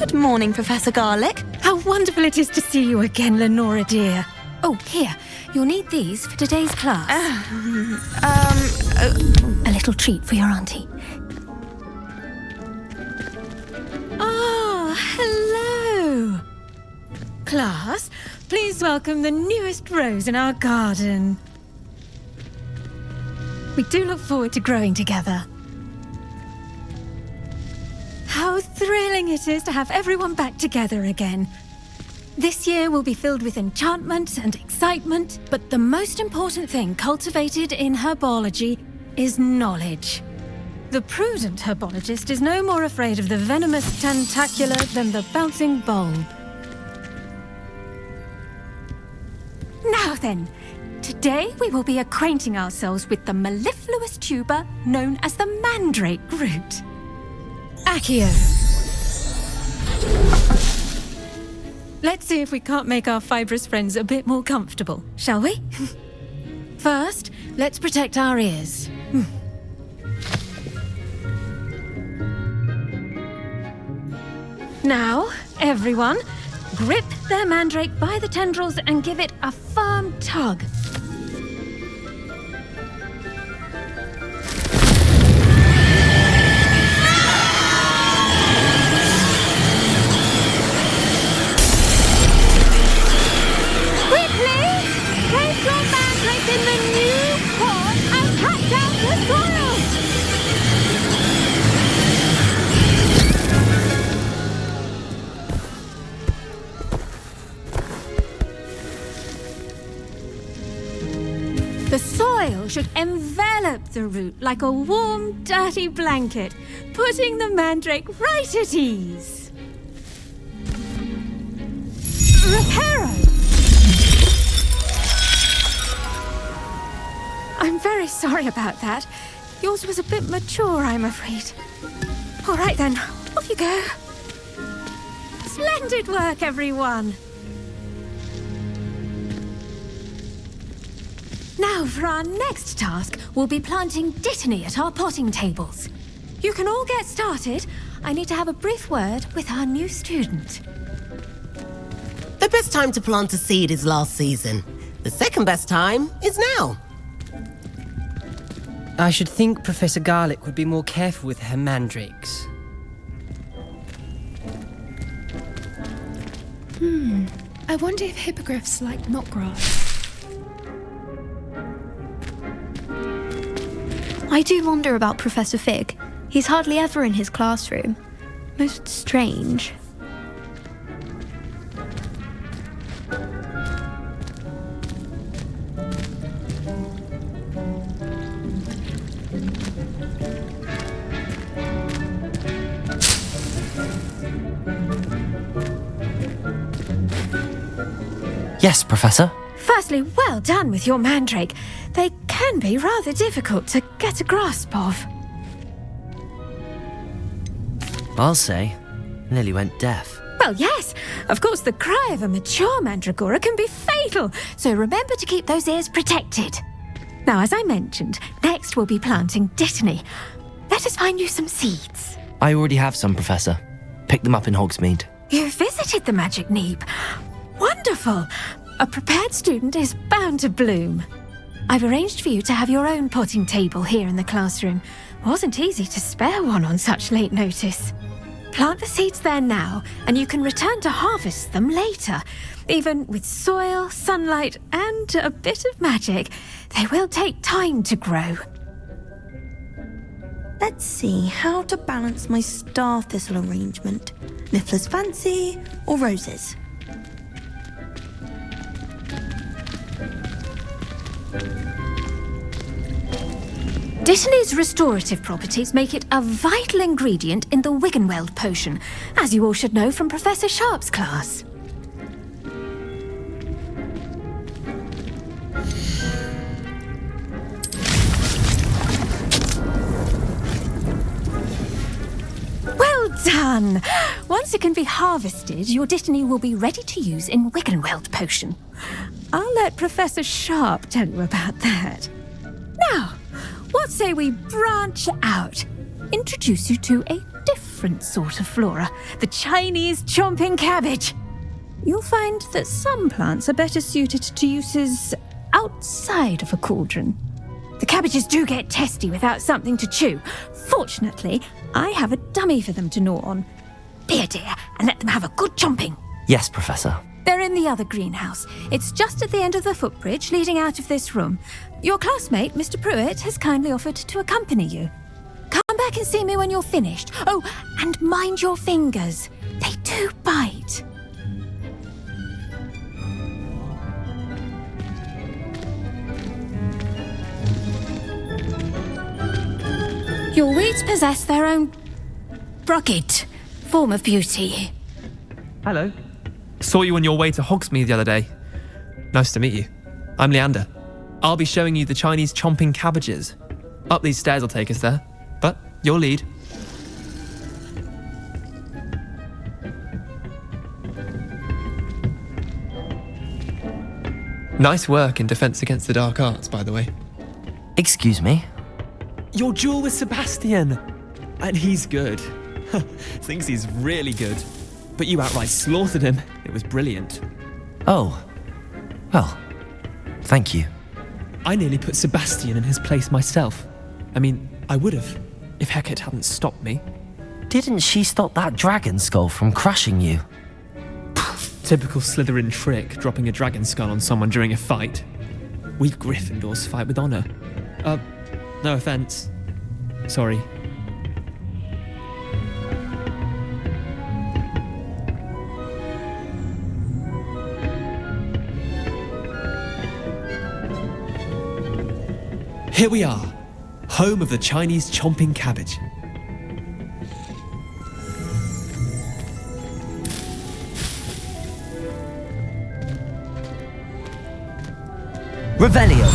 Good morning, Professor Garlick. How wonderful it is to see you again, Lenora dear. Oh, here, you'll need these for today's class. A little treat for your auntie. Oh, hello. Class, please welcome the newest rose in our garden. We do look forward to growing together. How thrilling it is to have everyone back together again. This year will be filled with enchantment and excitement, but the most important thing cultivated in herbology is knowledge. The prudent herbologist is no more afraid of the venomous tentacula than the bouncing bulb. Now then, today we will be acquainting ourselves with the mellifluous tuber known as the mandrake root. Accio. Let's see if we can't make our fibrous friends a bit more comfortable, shall we? First, let's protect our ears. Now, everyone, grip their mandrake by the tendrils and give it a firm tug. The soil should envelop the root like a warm, dirty blanket, putting the mandrake right at ease. Reparo! I'm very sorry about that. Yours was a bit mature, I'm afraid. All right then, off you go. Splendid work, everyone. Now, for our next task, we'll be planting dittany at our potting tables. You can all get started. I need to have a brief word with our new student. The best time to plant a seed is last season. The second best time is now. I should think Professor Garlick would be more careful with her mandrakes. I wonder if hippogriffs like knotgrass. I do wonder about Professor Fig. He's hardly ever in his classroom. Most strange. Yes, Professor. Firstly, well done with your mandrake. They can be rather difficult to get a grasp of. I'll say, nearly went deaf. Well, yes. Of course, the cry of a mature mandragora can be fatal, so remember to keep those ears protected. Now, as I mentioned, next we'll be planting dittany. Let us find you some seeds. I already have some, Professor. Picked them up in Hogsmeade. You visited the Magic Neep. Wonderful. A prepared student is bound to bloom. I've arranged for you to have your own potting table here in the classroom. Wasn't easy to spare one on such late notice. Plant the seeds there now, and you can return to harvest them later. Even with soil, sunlight, and a bit of magic, they will take time to grow. Let's see how to balance my star thistle arrangement. Niffler's fancy or roses? Dittany's restorative properties make it a vital ingredient in the Wiggenweld potion, as you all should know from Professor Sharp's class. Well done! Once it can be harvested, your dittany will be ready to use in Wiggenweld potion. I'll let Professor Sharp tell you about that. Now, what say we branch out? Introduce you to a different different sort of flora, the Chinese chomping cabbage. You'll find that some plants are better suited to uses outside of a cauldron. The cabbages do get testy without something to chew. Fortunately, I have a dummy for them to gnaw on. Be a dear and let them have a good chomping. Yes, Professor. They're in the other greenhouse. It's just at the end of the footbridge leading out of this room. Your classmate, Mr. Pruitt, has kindly offered to accompany you. Come back and see me when you're finished. Oh, and mind your fingers. They do bite. Your weeds possess their own rugged form of beauty. Hello. Saw you on your way to Hogsmeade the other day. Nice to meet you. I'm Leander. I'll be showing you the Chinese chomping cabbages. Up these stairs will take us there, but your lead. Nice work in Defense Against the Dark Arts, by the way. Excuse me? Your duel with Sebastian! And he's good. Thinks he's really good. But you outright slaughtered him. It was brilliant. Oh. Well, thank you. I nearly put Sebastian in his place myself. I mean, I would have, if Hecate hadn't stopped me. Didn't she stop that dragon skull from crushing you? Typical Slytherin trick, dropping a dragon skull on someone during a fight. We Gryffindors fight with honor. No offense. Sorry. Here we are, home of the Chinese chomping cabbage. Revelio!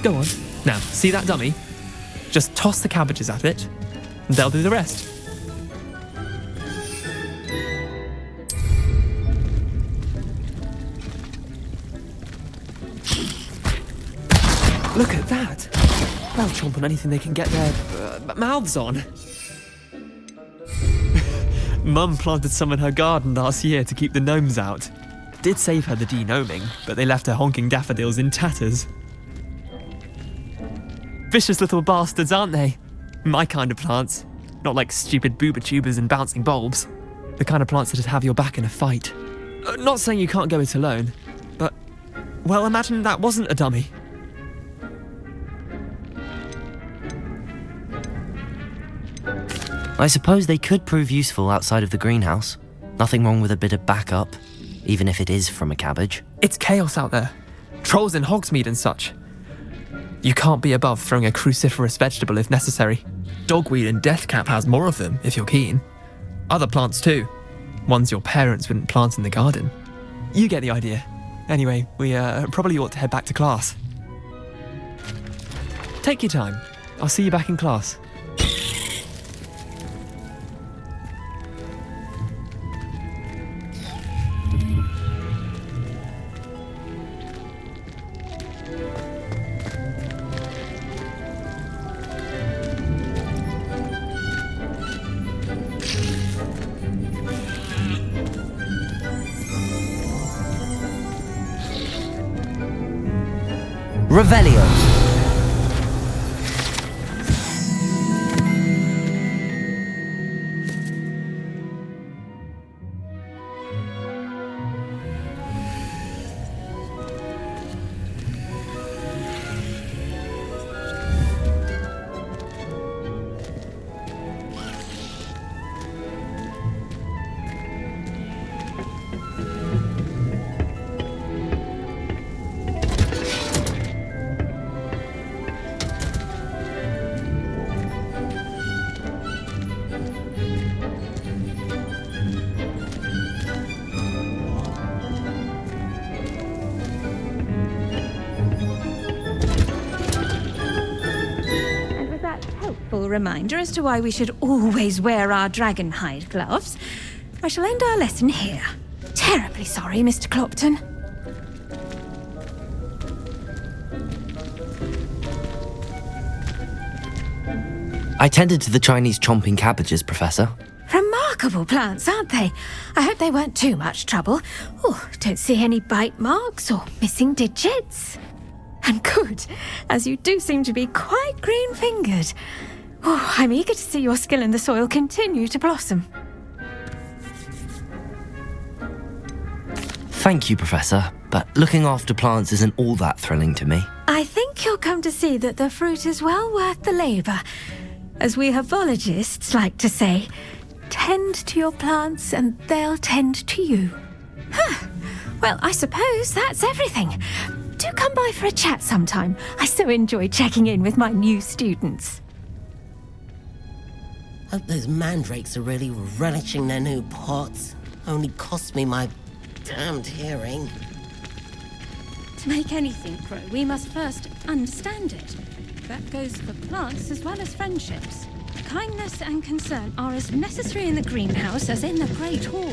Go on. Now, see that dummy? Just toss the cabbages at it, and they'll do the rest. Look at that! They'll chomp on anything they can get their mouths on. Mum planted some in her garden last year to keep the gnomes out. Did save her the de-gnoming, but they left her honking daffodils in tatters. Vicious little bastards, aren't they? My kind of plants. Not like stupid booba tubers and bouncing bulbs. The kind of plants that'd have your back in a fight. Not saying you can't go it alone, but, well, imagine that wasn't a dummy. I suppose they could prove useful outside of the greenhouse. Nothing wrong with a bit of backup, even if it is from a cabbage. It's chaos out there. Trolls in Hogsmeade and such. You can't be above throwing a cruciferous vegetable if necessary. Dogweed and deathcap has more of them, if you're keen. Other plants too. Ones your parents wouldn't plant in the garden. You get the idea. Anyway, we probably ought to head back to class. Take your time. I'll see you back in class. Revelio! Reminder as to why we should always wear our dragon hide gloves. I shall end our lesson here. Terribly sorry, Mr. Clopton. I tended to the Chinese chomping cabbages, Professor. Remarkable plants, aren't they? I hope they weren't too much trouble. Oh, don't see any bite marks or missing digits. And good, as you do seem to be quite green-fingered. Oh, I'm eager to see your skill in the soil continue to blossom. Thank you, Professor, but looking after plants isn't all that thrilling to me. I think you'll come to see that the fruit is well worth the labour. As we herbologists like to say, tend to your plants and they'll tend to you. Huh. Well, I suppose that's everything. Do come by for a chat sometime. I so enjoy checking in with my new students. Hope those mandrakes are really relishing their new pots. Only cost me my damned hearing. To make anything grow, we must first understand it. That goes for plants as well as friendships. Kindness and concern are as necessary in the greenhouse as in the Great Hall.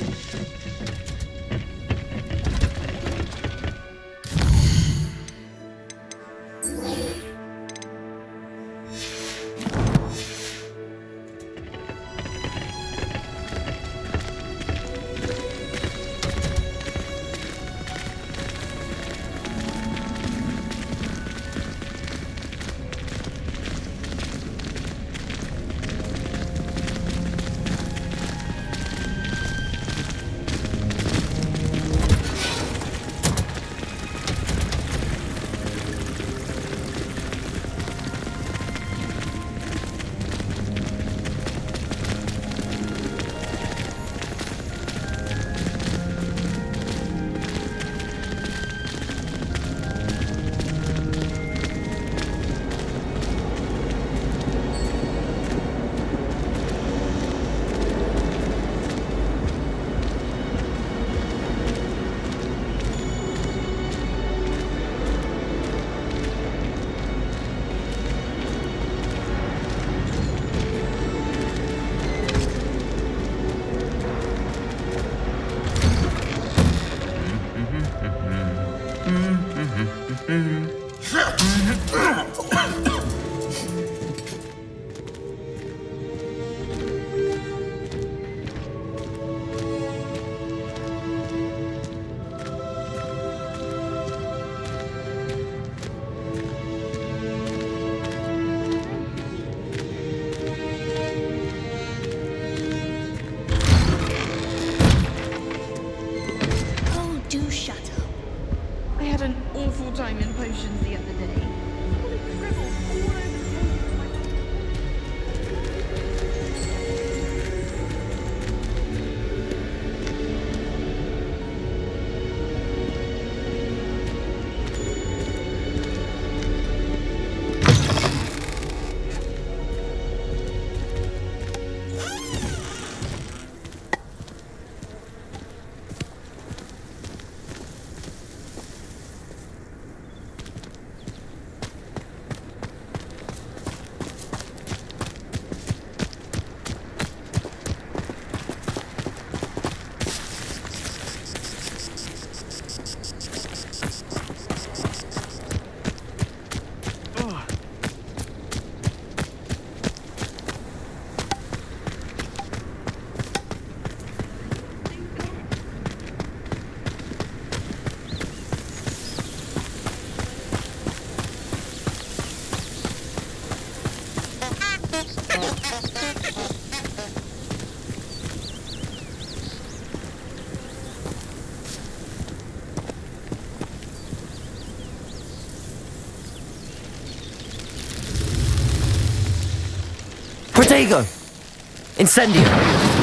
Diamond potions the other day. Protego! Incendio!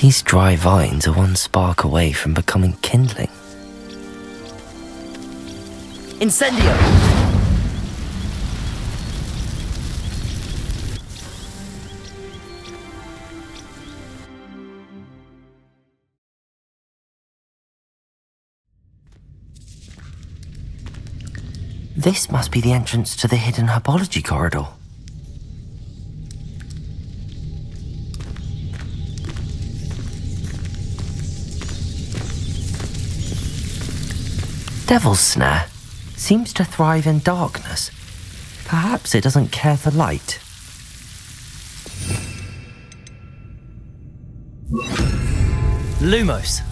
These dry vines are one spark away from becoming kindling. Incendio! This must be the entrance to the hidden herbology corridor. Devil's Snare seems to thrive in darkness. Perhaps it doesn't care for light. Lumos.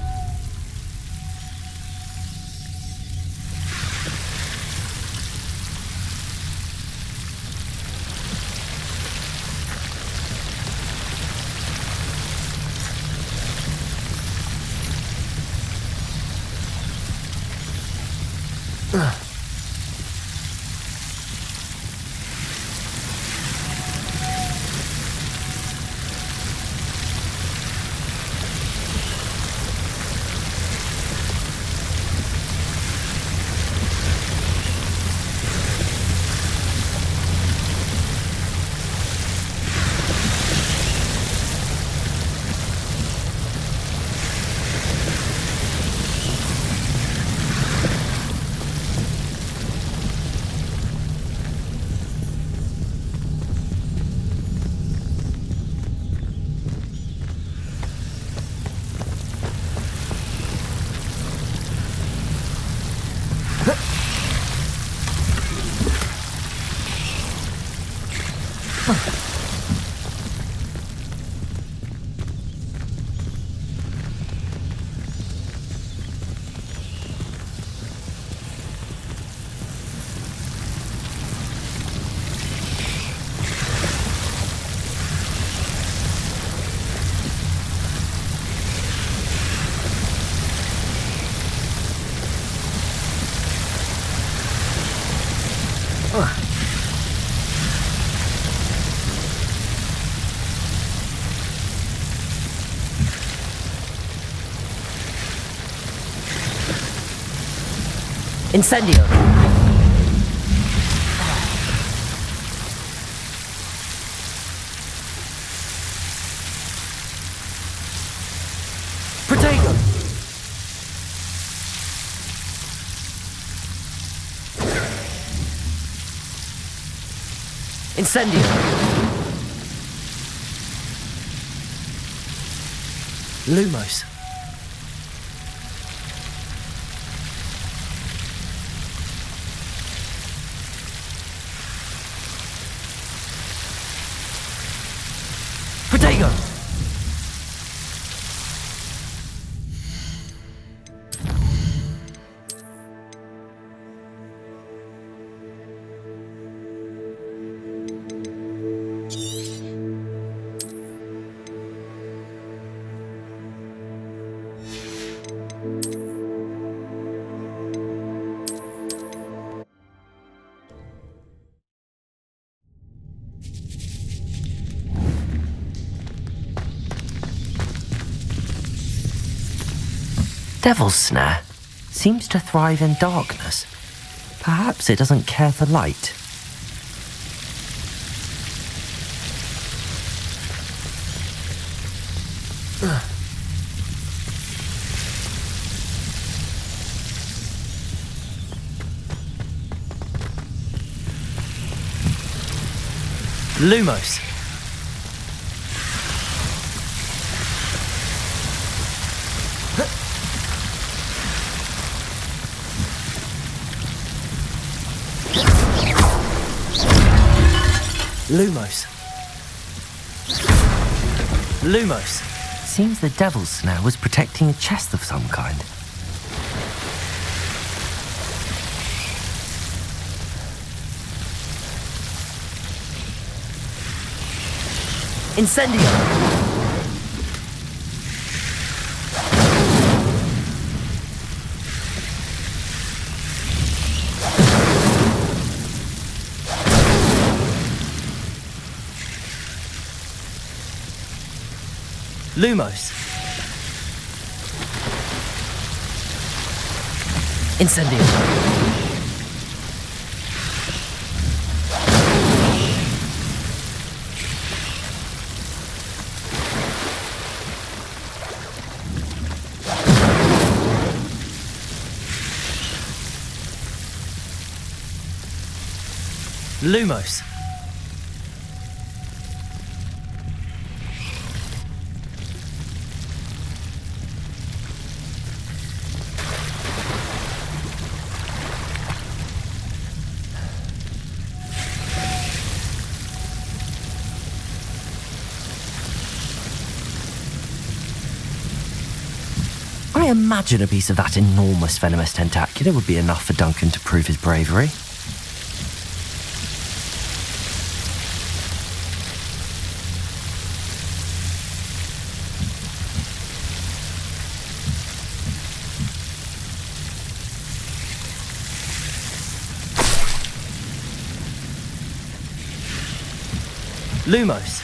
Incendio! Protego! Incendio! Lumos. Protego! Devil's Snare seems to thrive in darkness. Perhaps it doesn't care for light. Lumos. Lumos. Lumos. Seems the Devil's Snare was protecting a chest of some kind. Incendio! Lumos. Incendio. Lumos. I imagine a piece of that enormous venomous tentacular would be enough for Duncan to prove his bravery. Lumos.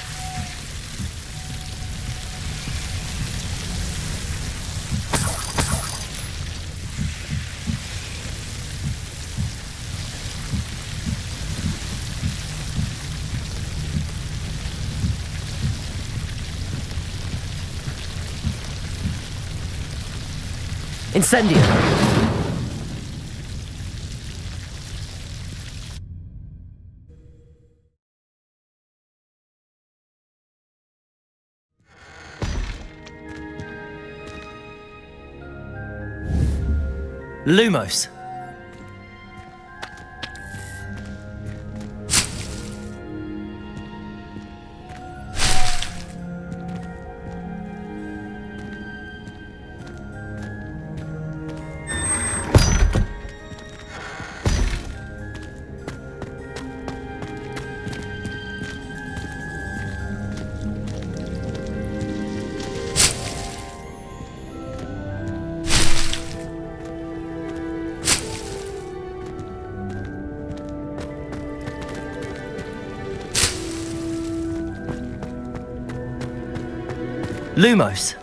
Incendio. Lumos. Lumos.